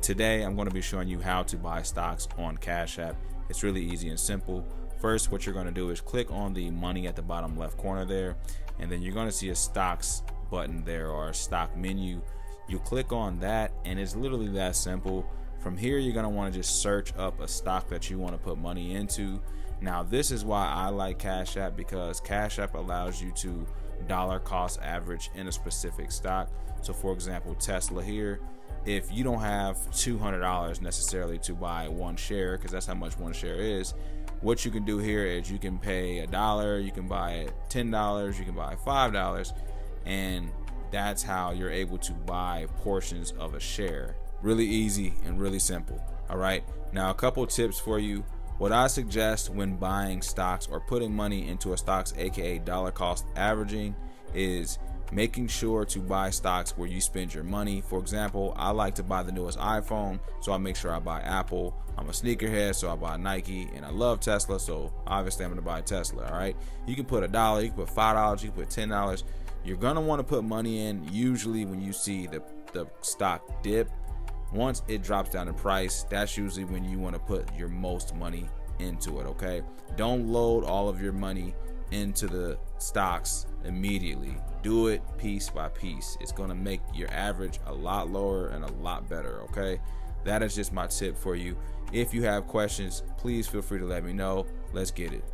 Today, I'm going to be showing you how to buy stocks on Cash App. It's really easy and simple. First, what you're going to do is click on the money at the bottom left corner there, and then you're going to see a stocks button there, or a stock menu. You click on that, and it's literally that simple. From here, you're going to want to just search up a stock that you want to put money into. Now, this is why I like Cash App, because Cash App allows you to dollar cost average in a specific stock. So for example, Tesla here, if you don't have $200 necessarily to buy one share, because that's how much one share is, what you can do here is you can pay $1, you can buy it $10, you can buy $5, and that's how you're able to buy portions of a share. Really easy and really simple. All right, now a couple tips for you. What I suggest when buying stocks or putting money into a stocks, aka dollar cost averaging, is making sure to buy stocks where you spend your money. For example, I like to buy the newest iPhone, so I make sure I buy Apple. I'm a sneakerhead, so I buy Nike, and I love Tesla, so obviously I'm gonna buy Tesla. All right, you can put $1, you can put $5, you can put $10. You're gonna want to put money in usually when you see the stock dip. Once it drops down in price, that's usually when you want to put your most money into it. Okay, don't load all of your money into the stocks immediately. Do it piece by piece. It's going to make your average a lot lower and a lot better. Okay, that is just my tip for you. If you have questions, please feel free to let me know. Let's get it.